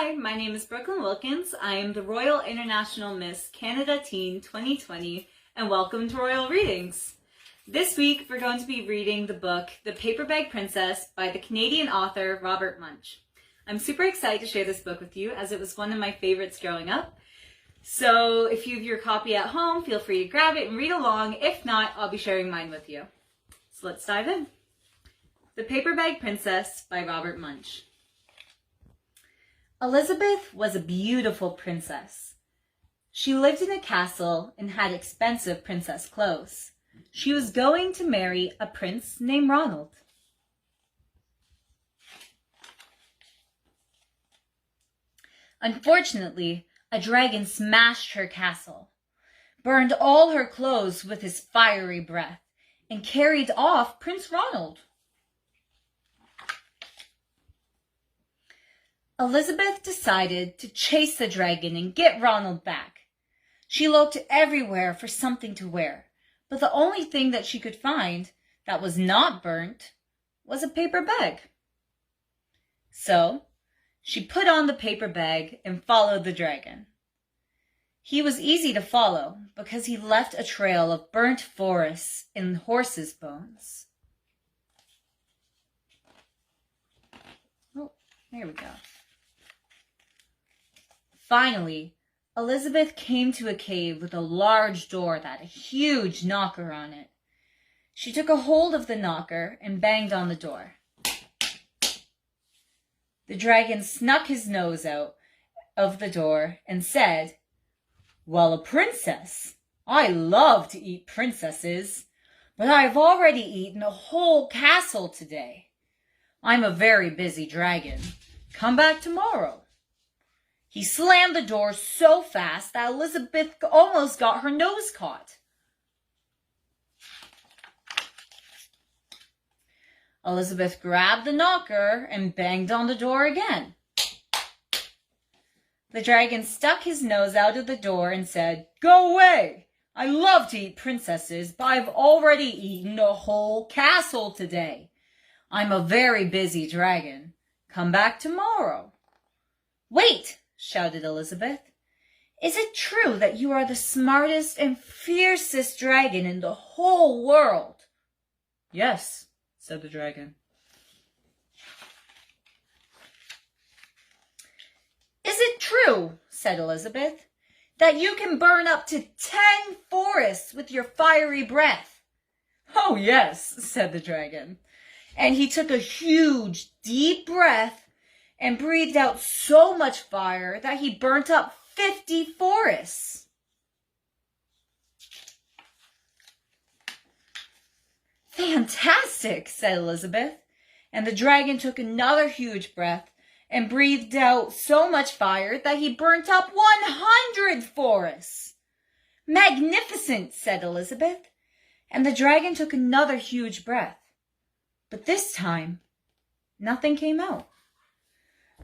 Hi, my name is Brooklyn Wilkins. I am the Royal International Miss Canada Teen 2020, and welcome to Royal Readings. This week, we're going to be reading the book, The Paperbag Princess by the Canadian author Robert Munsch. I'm super excited to share this book with you as it was one of my favorites growing up. So if you have your copy at home, feel free to grab it and read along. If not, I'll be sharing mine with you. So let's dive in. The Paperbag Princess by Robert Munsch. Elizabeth was a beautiful princess. She lived in a castle and had expensive princess clothes. She was going to marry a prince named Ronald. Unfortunately, a dragon smashed her castle, burned all her clothes with his fiery breath, and carried off Prince Ronald. Elizabeth decided to chase the dragon and get Ronald back. She looked everywhere for something to wear, but the only thing that she could find that was not burnt was a paper bag. So, she put on the paper bag and followed the dragon. He was easy to follow because he left a trail of burnt forests and horses' bones. Oh, there we go. Finally, Elizabeth came to a cave with a large door that had a huge knocker on it. She took a hold of the knocker and banged on the door. The dragon snuck his nose out of the door and said, "Well, a princess. I love to eat princesses, but I've already eaten a whole castle today. I'm a very busy dragon. Come back tomorrow." He slammed the door so fast that Elizabeth almost got her nose caught. Elizabeth grabbed the knocker and banged on the door again. The dragon stuck his nose out of the door and said, "Go away! I love to eat princesses, but I've already eaten a whole castle today. I'm a very busy dragon. Come back tomorrow." "Wait!" shouted Elizabeth. "Is it true that you are the smartest and fiercest dragon in the whole world?" "Yes," said the dragon. "Is it true," said Elizabeth, "that you can burn up to 10 forests with your fiery breath?" "Oh, yes," said the dragon. And he took a huge, deep breath and breathed out so much fire that he burnt up 50 forests. "Fantastic," said Elizabeth. And the dragon took another huge breath and breathed out so much fire that he burnt up 100 forests. "Magnificent," said Elizabeth. And the dragon took another huge breath. But this time, nothing came out.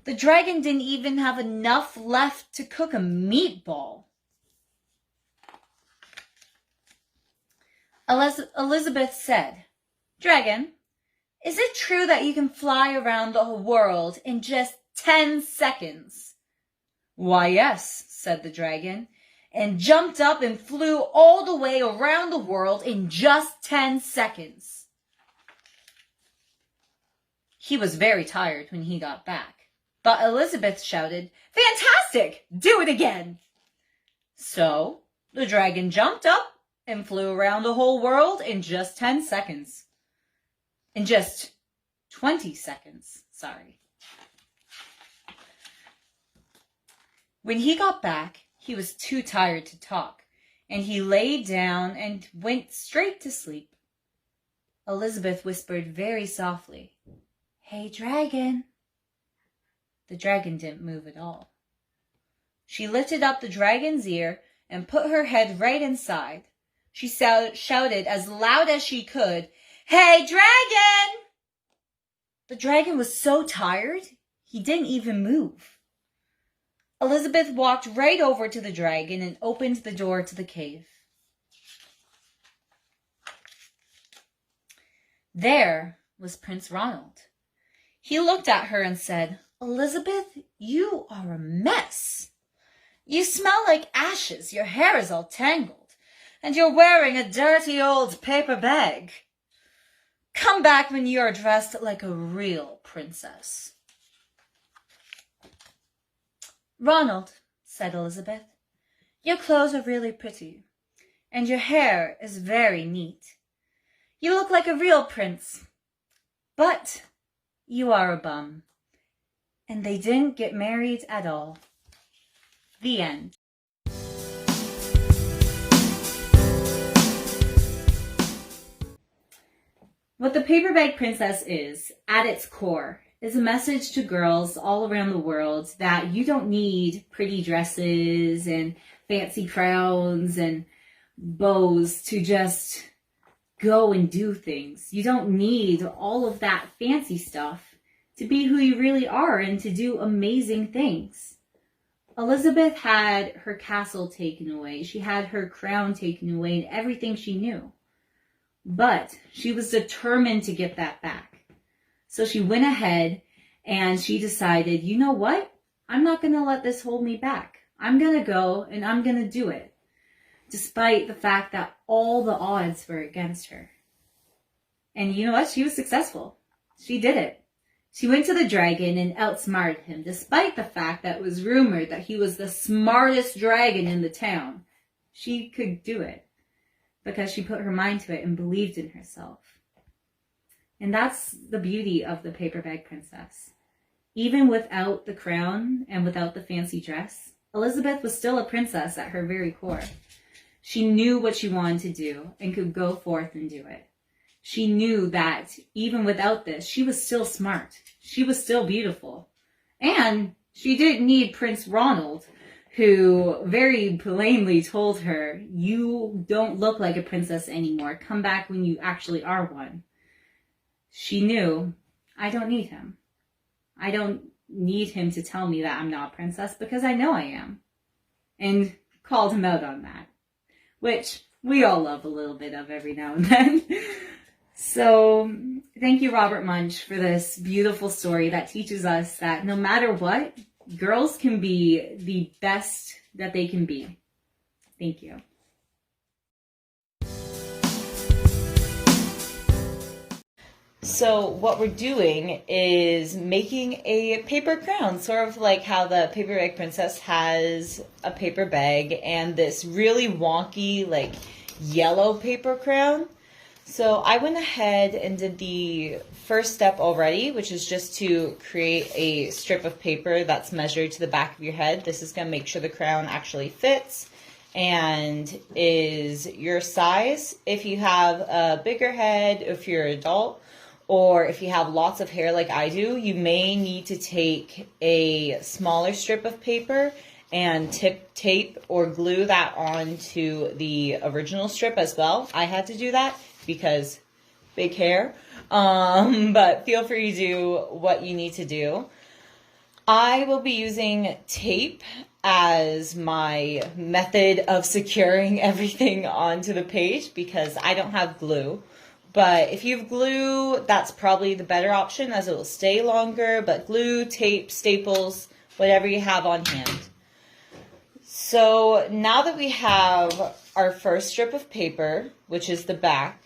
The dragon didn't even have enough left to cook a meatball. Elizabeth said, "Dragon, is it true that you can fly around the world in just 10 seconds?" "Why, yes," said the dragon, and jumped up and flew all the way around the world in just 10 seconds. He was very tired when he got back. But Elizabeth shouted, "Fantastic! Do it again!" So the dragon jumped up and flew around the whole world in just 10 seconds. In just 20 seconds, sorry. When he got back, he was too tired to talk, and he lay down and went straight to sleep. Elizabeth whispered very softly, "Hey, dragon." The dragon didn't move at all. She lifted up the dragon's ear and put her head right inside. She shouted as loud as she could, "Hey, dragon!" The dragon was so tired, he didn't even move. Elizabeth walked right over to the dragon and opened the door to the cave. There was Prince Ronald. He looked at her and said, Elizabeth, you are a mess. You smell like ashes, your hair is all tangled, and you're wearing a dirty old paper bag. Come back when you are dressed like a real princess. Ronald, said Elizabeth, your clothes are really pretty, and your hair is very neat. You look like a real prince, but you are a bum. And they didn't get married at all. The end. What the Paperbag Princess is, at its core, is a message to girls all around the world that you don't need pretty dresses and fancy crowns and bows to just go and do things. You don't need all of that fancy stuff to be who you really are and to do amazing things. Elizabeth had her castle taken away. She had her crown taken away and everything she knew. But she was determined to get that back. So she went ahead and she decided, you know what? I'm not going to let this hold me back. I'm going to go and I'm going to do it. Despite the fact that all the odds were against her. And you know what? She was successful. She did it. She went to the dragon and outsmarted him, despite the fact that it was rumored that he was the smartest dragon in the town. She could do it because she put her mind to it and believed in herself. And that's the beauty of the Paperbag Princess. Even without the crown and without the fancy dress, Elizabeth was still a princess at her very core. She knew what she wanted to do and could go forth and do it. She knew that even without this, she was still smart. She was still beautiful. And she didn't need Prince Ronald, who very plainly told her, you don't look like a princess anymore. Come back when you actually are one. She knew, I don't need him. I don't need him to tell me that I'm not a princess because I know I am. And called him out on that, which we all love a little bit of every now and then. So thank you, Robert Munsch, for this beautiful story that teaches us that no matter what, girls can be the best that they can be. Thank you. So what we're doing is making a paper crown, sort of like how the Paperbag Princess has a paper bag and this really wonky, like, yellow paper crown. So I went ahead and did the first step already, which is just to create a strip of paper that's measured to the back of your head. This is going to make sure the crown actually fits and is your size. If you have a bigger head, if you're an adult, or if you have lots of hair like I do, you may need to take a smaller strip of paper and tape or glue that onto the original strip as well. I had to do that because big hair, but feel free to do what you need to do. I will be using tape as my method of securing everything onto the page because I don't have glue. But if you have glue, that's probably the better option as it will stay longer. But glue, tape, staples, whatever you have on hand. So now that we have our first strip of paper, which is the back,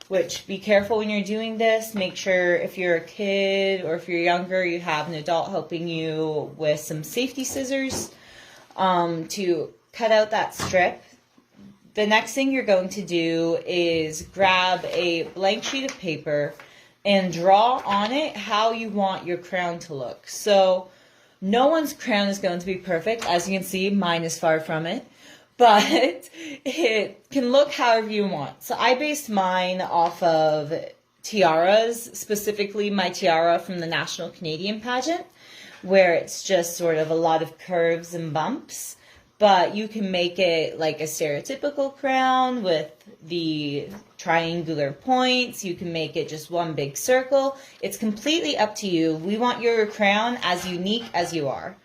which be careful when you're doing this. Make sure if you're a kid or if you're younger, you have an adult helping you with some safety scissors to cut out that strip. The next thing you're going to do is grab a blank sheet of paper and draw on it how you want your crown to look. So no one's crown is going to be perfect. As you can see, mine is far from it. But it can look however you want. So I based mine off of tiaras, specifically my tiara from the National Canadian Pageant, where it's just sort of a lot of curves and bumps. But you can make it like a stereotypical crown with the triangular points. You can make it just one big circle. It's completely up to you. We want your crown as unique as you are.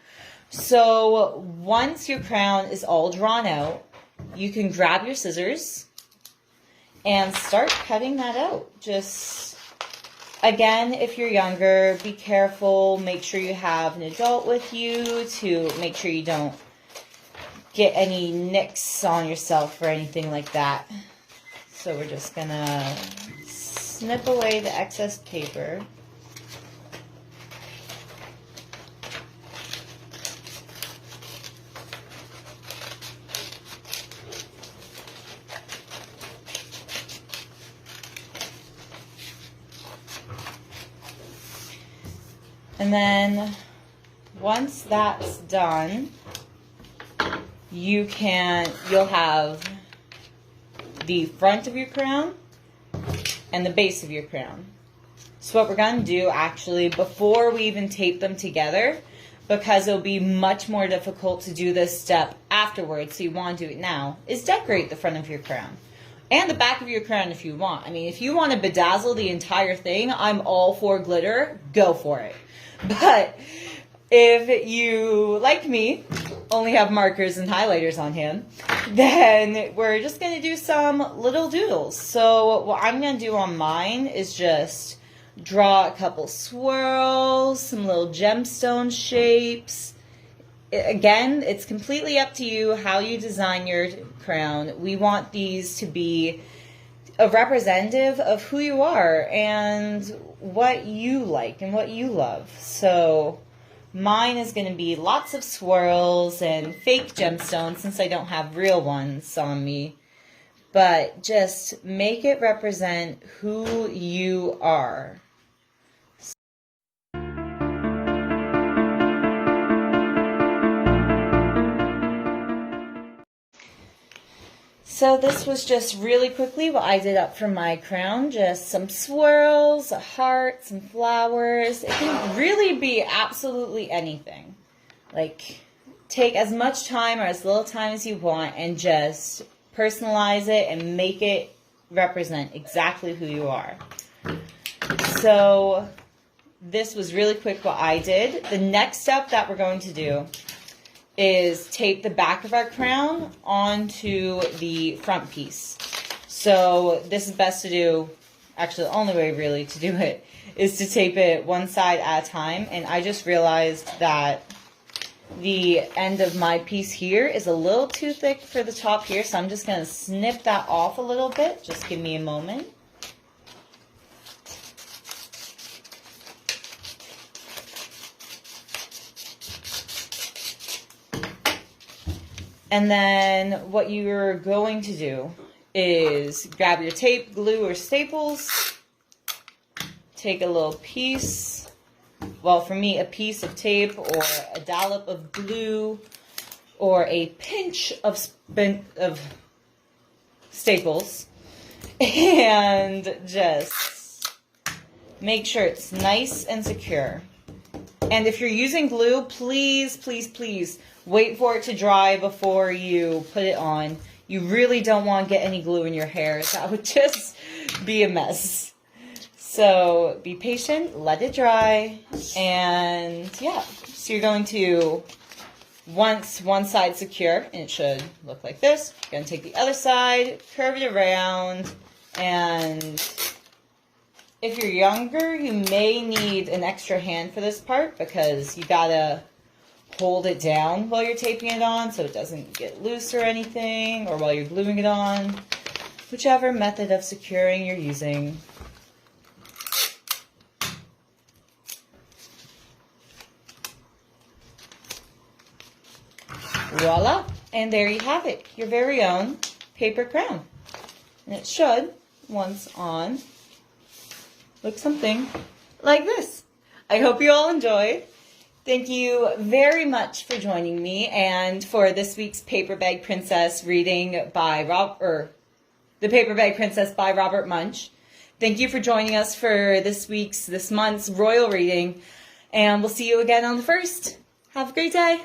So once your crown is all drawn out, you can grab your scissors and start cutting that out just Again, if you're younger, be careful. Make sure you have an adult with you to make sure you don't get any nicks on yourself or anything like that. So we're just gonna snip away the excess paper. And then once that's done, you'll have the front of your crown and the base of your crown. So what we're going to do actually, before we even tape them together, because it'll be much more difficult to do this step afterwards, so you want to do it now, is decorate the front of your crown. And the back of your crown if you want. I mean, if you want to bedazzle the entire thing, I'm all for glitter, go for it. But if you, like me, only have markers and highlighters on hand, then we're just going to do some little doodles. So what I'm going to do on mine is just draw a couple swirls, some little gemstone shapes. Again, it's completely up to you how you design your crown. We want these to be a representative of who you are and what you like and what you love. So mine is going to be lots of swirls and fake gemstones since I don't have real ones on me. But just make it represent who you are. So this was just really quickly what I did up for my crown. Just some swirls, a heart, some flowers. It can really be absolutely anything. Like, take as much time or as little time as you want and just personalize it and make it represent exactly who you are. So this was really quick what I did. The next step that we're going to do is tape the back of our crown onto the front piece. So this is best to do, actually the only way really to do it is to tape it one side at a time. And I just realized that the end of my piece here is a little too thick for the top here, so I'm just going to snip that off a little bit. Just give me a moment. And then what you're going to do is grab your tape, glue, or staples. Take a little piece, well for me a piece of tape or a dollop of glue or a pinch of staples and just make sure it's nice and secure. And if you're using glue, please, please, please wait for it to dry before you put it on. You really don't want to get any glue in your hair. That would just be a mess. So be patient, let it dry, and yeah. So you're going to, once one side's secure, and it should look like this, you're going to take the other side, curve it around, and if you're younger, you may need an extra hand for this part because you gotta hold it down while you're taping it on so it doesn't get loose or anything, or while you're gluing it on, whichever method of securing you're using. Voila! And there you have it, your very own paper crown. And it should, once on, look something like this. I hope you all enjoyed. Thank you very much for joining me and for this week's Paperbag Princess reading by The Paperbag Princess by Robert Munsch. Thank you for joining us for this month's royal reading, and we'll see you again on the 1st. Have a great day.